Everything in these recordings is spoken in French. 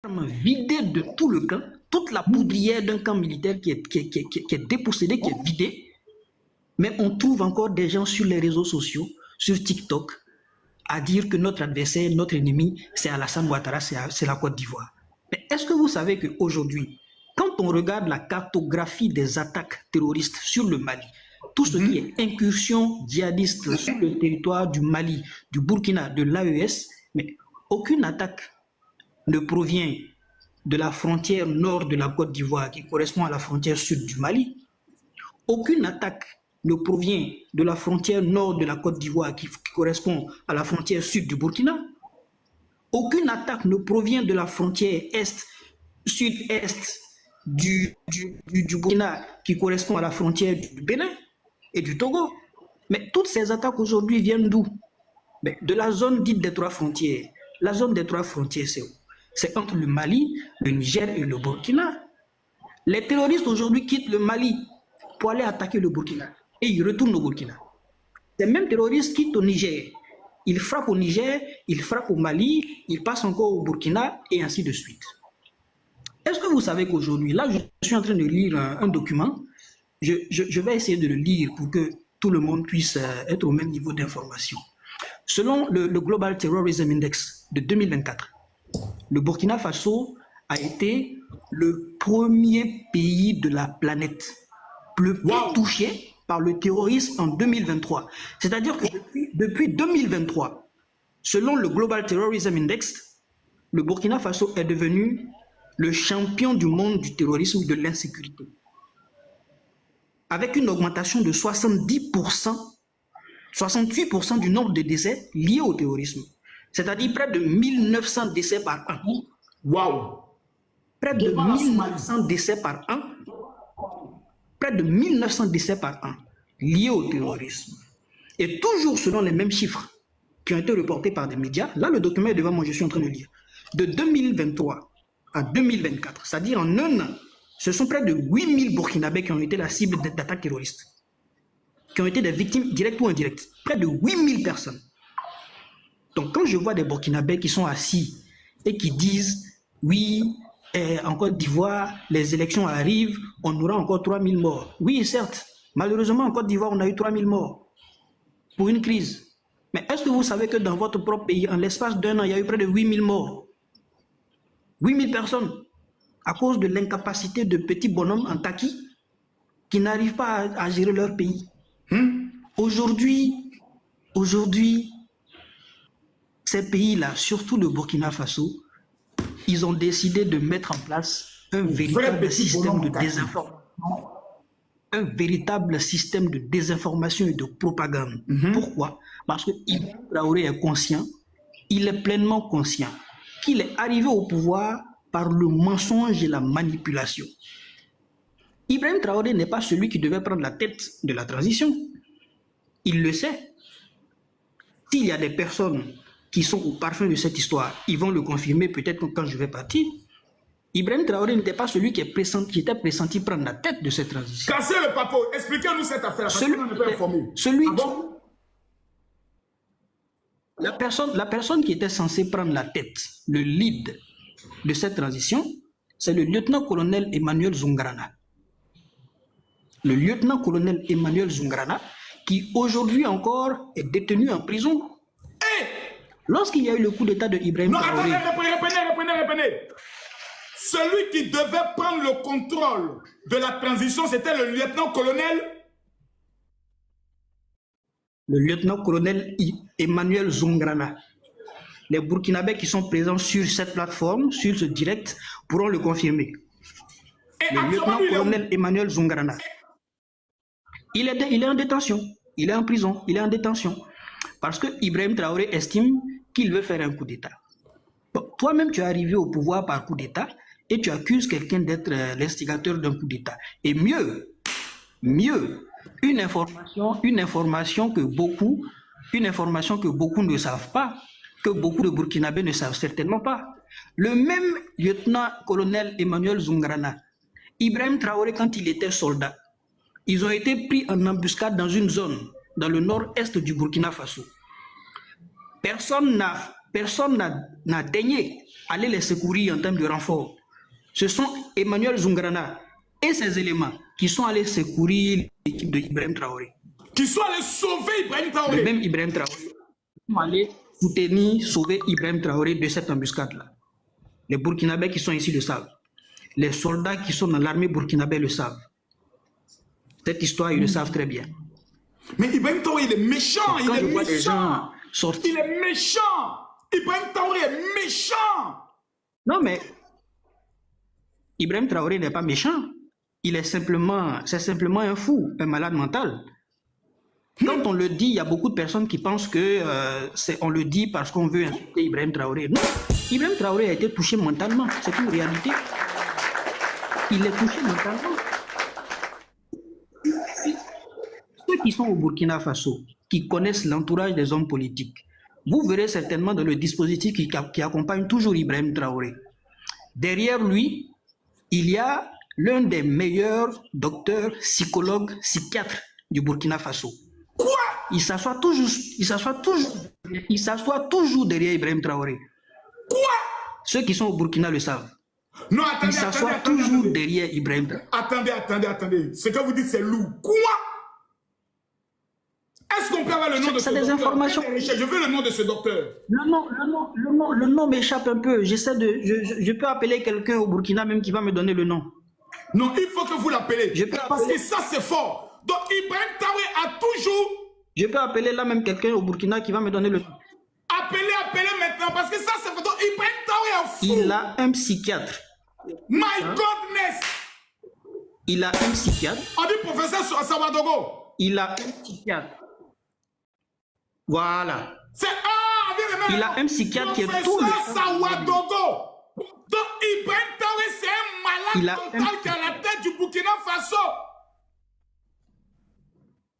vidé de tout le camp, toute la poudrière d'un camp militaire qui est dépossédé, qui est vidé, mais on trouve encore des gens sur les réseaux sociaux, sur TikTok, à dire que notre adversaire, notre ennemi, c'est Alassane Ouattara, c'est la Côte d'Ivoire. Mais est-ce que vous savez qu'aujourd'hui, quand on regarde la cartographie des attaques terroristes sur le Mali, tout ce qui est incursion djihadiste sur le territoire du Mali, du Burkina, de l'AES, mais aucune attaque ne provient de la frontière nord de la Côte d'Ivoire qui correspond à la frontière sud du Mali. Aucune attaque ne provient de la frontière nord de la Côte d'Ivoire qui correspond à la frontière sud du Burkina. Aucune attaque ne provient de la frontière sud-est du Burkina qui correspond à la frontière du Bénin et du Togo. Mais toutes ces attaques aujourd'hui viennent d'où? De la zone dite des trois frontières. La zone des trois frontières, c'est où? C'est entre le Mali, le Niger et le Burkina. Les terroristes aujourd'hui quittent le Mali pour aller attaquer le Burkina et ils retournent au Burkina. Ces mêmes terroristes quittent au Niger. Ils frappent au Niger, ils frappent au Mali, ils passent encore au Burkina et ainsi de suite. Est-ce que vous savez qu'aujourd'hui, là je suis en train de lire un document, je vais essayer de le lire pour que tout le monde puisse être au même niveau d'information. Selon le Global Terrorism Index de 2024, le Burkina Faso a été le premier pays de la planète le plus touché par le terrorisme en 2023. C'est-à-dire que depuis 2023, selon le Global Terrorism Index, le Burkina Faso est devenu le champion du monde du terrorisme et de l'insécurité. Avec une augmentation de 70%, 68% du nombre de décès liés au terrorisme. C'est-à-dire près de 1900 décès par an. Waouh! Près de 1900 décès par an. Près de 1900 décès par an liés au terrorisme. Et toujours selon les mêmes chiffres qui ont été reportés par des médias, là le document est devant moi, je suis en train de lire. De 2023 à 2024, c'est-à-dire en un an, ce sont près de 8000 Burkinabés qui ont été la cible d'attaques terroristes, qui ont été des victimes directes ou indirectes. Près de 8000 personnes. Donc quand je vois des Burkinabés qui sont assis et qui disent « oui, en Côte d'Ivoire, les élections arrivent, on aura encore 3000 morts ». Oui, certes, malheureusement en Côte d'Ivoire, on a eu 3000 morts pour une crise. Mais est-ce que vous savez que dans votre propre pays, en l'espace d'un an, il y a eu près de 8000 morts? 8000 personnes à cause de l'incapacité de petits bonhommes en taquis qui n'arrivent pas à gérer leur pays. Aujourd'hui, ces pays-là, surtout le Burkina Faso, ils ont décidé de mettre en place un véritable système de désinformation. Un véritable système de désinformation et de propagande. Pourquoi? Parce que Ibrahim Traoré est conscient, il est pleinement conscient qu'il est arrivé au pouvoir par le mensonge et la manipulation. Ibrahim Traoré n'est pas celui qui devait prendre la tête de la transition. Il le sait. S'il y a des personnes qui sont au parfum de cette histoire, ils vont le confirmer peut-être quand je vais partir. Ibrahim Traoré n'était pas celui qui était pressenti prendre la tête de cette transition. Cassez le papo, expliquez-nous cette affaire, parce qu'on n'est pas informé. La personne qui était censée prendre la tête, le lead de cette transition, c'est le lieutenant-colonel Emmanuel Zungrana. Le lieutenant-colonel Emmanuel Zungrana, qui aujourd'hui encore est détenu en prison. Lorsqu'il y a eu le coup d'état de Ibrahim Traoré... Non, attendez, reprenez. Celui qui devait prendre le contrôle de la transition, c'était le lieutenant-colonel? Le lieutenant-colonel Emmanuel Zungrana. Les Burkinabés qui sont présents sur cette plateforme, sur ce direct, pourront le confirmer. Le lieutenant-colonel Emmanuel Zungrana. Il est en détention. Il est en prison. Il est en détention. Parce que Ibrahim Traoré estime qu'il veut faire un coup d'État. Bon, toi-même, tu es arrivé au pouvoir par coup d'État et tu accuses quelqu'un d'être l'instigateur d'un coup d'État. Et mieux, une information que beaucoup ne savent pas, que beaucoup de Burkinabés ne savent certainement pas. Le même lieutenant-colonel Emmanuel Zungrana, Ibrahim Traoré, quand il était soldat, ils ont été pris en embuscade dans une zone, dans le nord-est du Burkina Faso. Personne n'a personne n'a daigné aller les secourir en termes de renfort. Ce sont Emmanuel Zungrana et ses éléments qui sont allés secourir l'équipe de Ibrahim Traoré. Qui sont allés sauver Ibrahim Traoré. Le même Ibrahim Traoré. Ils sont allés soutenir, sauver Ibrahim Traoré de cette embuscade-là. Les Burkinabés qui sont ici le savent. Les soldats qui sont dans l'armée burkinabé le savent. Cette histoire, ils le savent très bien. Mais Ibrahim Traoré, il est méchant. Il est méchant. Il est méchant. Ibrahim Traoré est méchant. Non, mais Ibrahim Traoré n'est pas méchant. C'est simplement un fou, un malade mental. Quand on le dit, il y a beaucoup de personnes qui pensent que on le dit parce qu'on veut insulter Ibrahim Traoré. Non, Ibrahim Traoré a été touché mentalement. C'est une réalité. Il est touché mentalement. Ceux qui sont au Burkina Faso, qui connaissent l'entourage des hommes politiques, vous verrez certainement dans le dispositif qui accompagne toujours Ibrahim Traoré. Derrière lui, il y a l'un des meilleurs docteurs, psychologues, psychiatres du Burkina Faso. Quoi? Il s'assoit toujours derrière Ibrahim Traoré. Quoi? Ceux qui sont au Burkina le savent. Non, attendez, il s'assoit toujours derrière Ibrahim Traoré. Attendez. Ce que vous dites, c'est lourd. Quoi? Est-ce qu'on peut avoir le nom de ce docteur? C'est des informations. Je veux le nom de ce docteur. Le nom m'échappe un peu. Je peux appeler quelqu'un au Burkina même qui va me donner le nom. Non, il faut que vous l'appelez. Parce appeler. que ça, c'est fort. Donc, Ibrahim Traoré a toujours... Je peux appeler là même quelqu'un au Burkina qui va me donner le nom. Appelez maintenant, parce que ça, c'est fort. Donc, Ibrahim Traoré est fou. Il a un psychiatre. My godness. Il a un psychiatre. On dit professeur Sawadogo. Il a un psychiatre. Voilà. Il a un psychiatre qui est tout le Sawadogo. Donc Ibrahim Traoré, c'est un malade total qui est à la tête du Burkina Faso.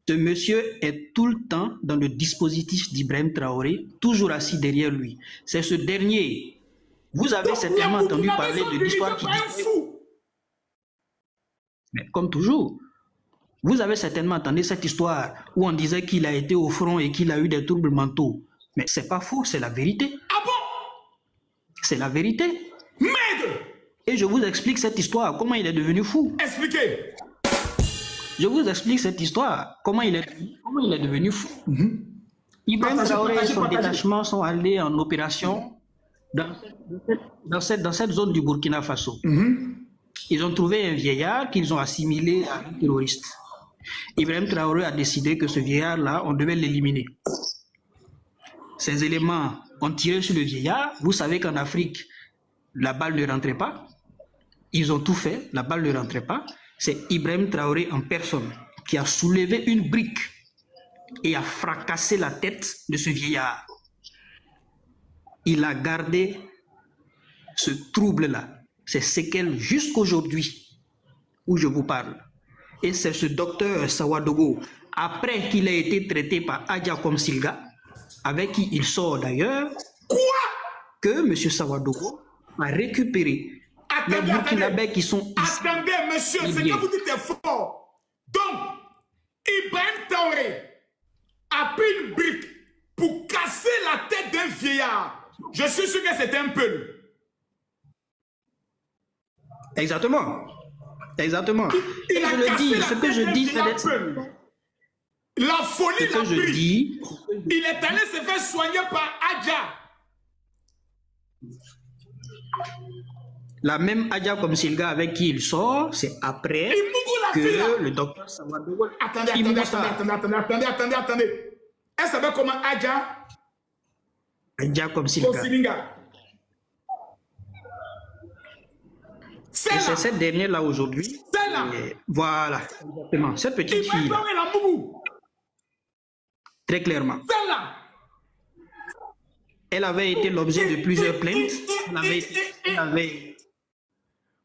Ce monsieur est tout le temps dans le dispositif d'Ibrahim Traoré, toujours assis derrière lui. C'est ce dernier. Vous avez certainement entendu parler de l'histoire qui dit... Mais comme toujours, vous avez certainement entendu cette histoire où on disait qu'il a été au front et qu'il a eu des troubles mentaux. Mais c'est pas faux, c'est la vérité. Ah bon? C'est la vérité. Merde! Et je vous explique cette histoire, comment il est devenu fou. Expliquez. Je vous explique cette histoire, comment il est devenu fou. Ibrahim Traoré et son détachement sont allés en opération dans cette zone du Burkina Faso. Ils ont trouvé un vieillard qu'ils ont assimilé à un terroriste. Ibrahim Traoré a décidé que ce vieillard-là, on devait l'éliminer. Ces éléments ont tiré sur le vieillard. Vous savez qu'en Afrique, la balle ne rentrait pas. Ils ont tout fait, la balle ne rentrait pas. C'est Ibrahim Traoré en personne qui a soulevé une brique et a fracassé la tête de ce vieillard. Il a gardé ce trouble-là, ces séquelles jusqu'aujourd'hui où je vous parle. Et c'est ce docteur Sawadogo, après qu'il ait été traité par Adja Komsilga, avec qui il sort d'ailleurs, que M. Sawadogo a récupéré les Burkinabés qui sont ici. Attendez, monsieur, ce que vous dites est fort. Donc, Ibrahim Traoré a pris une brique pour casser la tête d'un vieillard. Je suis sûr que c'était un peu. Exactement. Exactement. Il et a je le dis, ce que je dis, c'est la folie l'a pris. Il est allé se faire soigner par Adja. La même Adja Komsilga avec qui il sort, c'est après que le docteur Sawadogo... Attendez. Elle s'appelle comment Adja? Adja Komsilga. C'est cette dernière-là aujourd'hui. Voilà, exactement. Cette petite fille. Très clairement. Elle avait été l'objet de plusieurs plaintes.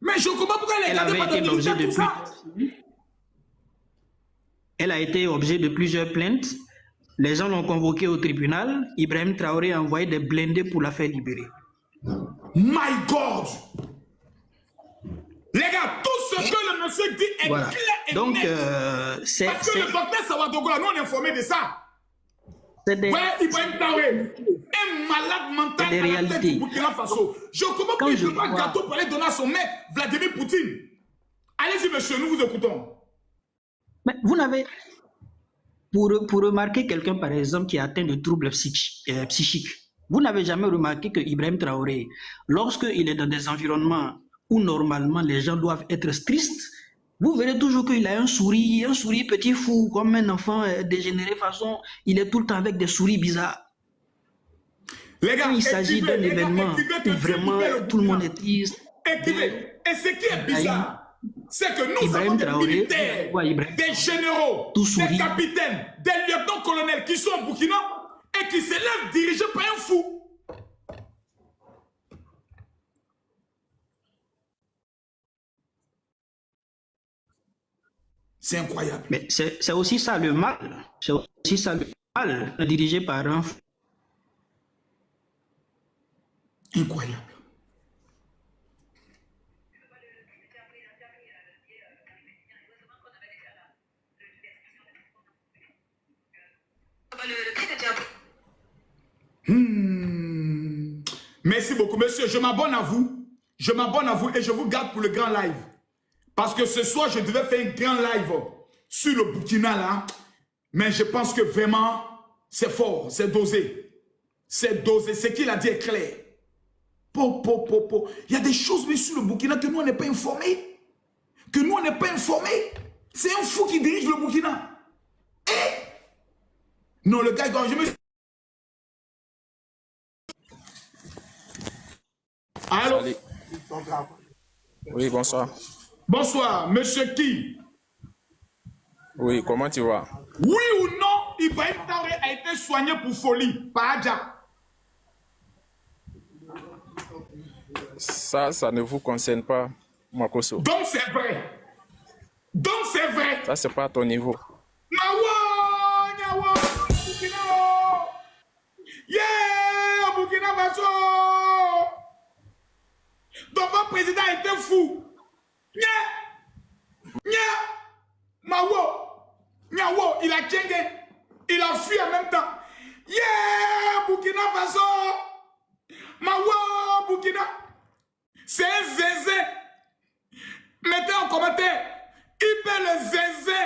Mais je comprends pourquoi elle avait été l'objet de Elle a été objet de plusieurs plaintes. Les gens l'ont convoqué au tribunal. Ibrahim Traoré a envoyé des blindés pour la faire libérer. My God! Les gars, tout ce que le monsieur dit est clair et donc, net. Parce que le docteur Sawadogo, nous on est informé de ça. Ouais, Ibrahim Traoré. un malade mental des à la tête réalités. du Burkina Faso. Je comprends Quand qu'il je ne peut pas vois- gâteau pour aller donner à son mec, Vladimir Poutine. Allez-y, monsieur, nous vous écoutons. Mais vous n'avez... Pour remarquer quelqu'un, par exemple, qui est atteint de troubles psychiques, vous n'avez jamais remarqué que Ibrahim Traoré, lorsqu'il est dans des environnements où normalement les gens doivent être tristes, vous verrez toujours qu'il a un sourire petit fou, comme un enfant dégénéré, façon, il est tout le temps avec des souris bizarres. Les gars, Quand il s'agit d'un événement où vraiment tout le monde est triste. Écrivez. Et ce qui est bizarre, c'est que nous Ibrahim avons des Traoré, militaires, des généraux, tout des sourit. capitaines, des lieutenants-colonels qui sont au Burkina et qui se lèvent dirigés par un fou. C'est incroyable. Mais c'est aussi ça le mal. C'est aussi ça le mal, dirigé par un fou. Incroyable. Merci beaucoup, monsieur. Je m'abonne à vous. Je m'abonne à vous et je vous garde pour le grand live. Parce que ce soir, je devais faire un grand live sur le Burkina là. Mais je pense que vraiment, c'est fort, c'est dosé. C'est dosé. Ce qu'il a dit est clair. Il y a des choses, mais sur le Burkina que nous, on n'est pas informés. Que nous, on n'est pas informés. C'est un fou qui dirige le Burkina. Non, le gars, quand je me... Allô? Salut. Oui, bonsoir. Bonsoir, monsieur qui? Oui, comment tu vas? Oui ou non, Ibrahim Traoré a été soigné pour folie par Adja? Ça ne vous concerne pas, Makoso. Donc c'est vrai. Donc c'est vrai. Ça, c'est pas à ton niveau. Nawa, Nyawa, Burkina. Yeah, Burkina Faso. Donc votre président était fou. Nya, Nya, Mawo, Nyawo, il a tchengué. Il a fui en même temps. Yeah, Burkina Faso. Mawo, Burkina. C'est un zézé. Mettez en commentaire. Il paie le zézé.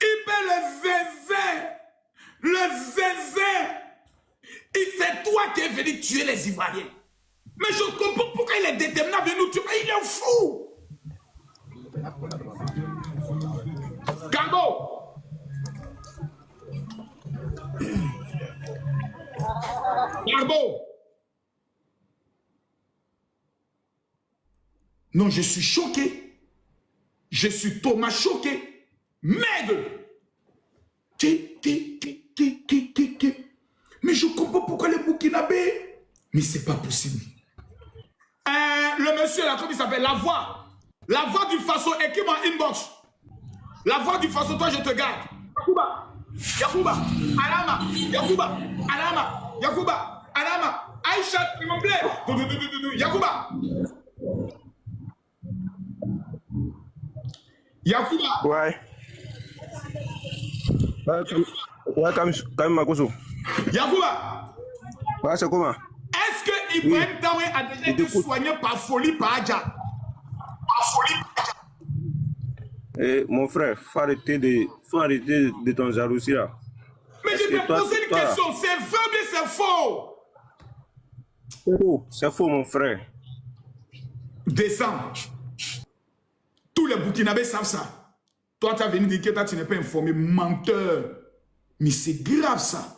Il paie le zézé. Le zézé. C'est toi qui es venu tuer les Ivoiriens. Mais je comprends pourquoi il est déterminé à venir nous tuer. Il est fou. Gambo. Gambo. Non, je suis choqué. Je suis Thomas choqué. Merde. Mais je comprends pourquoi les Burkinabés. Mais c'est pas possible. Le monsieur là, comment il s'appelle? La voix. La voix du Faso, écris mon inbox. La voix du Faso, toi je te garde. Yakuba. Yakuba. Alama. Yakuba. Alama. Yakuba. Alama. Aïcha, s'il vous plaît. Yakuba. Yakuba. Ouais. Ouais, comme Makoso. Yakuba. Ouais, c'est comment? Est-ce que Ibrahim Traoré a déjà été soigné par folie par Adja? Par folie par Adja. Eh, mon frère, faut arrêter de ton jalousie là. Mais je t'ai posé une question, c'est vrai ou bien c'est faux? C'est faux, mon frère. Descends. Tous les Burkinabés savent ça. Toi, tu as venu dire que toi, tu n'es pas informé. Menteur. Mais c'est grave ça.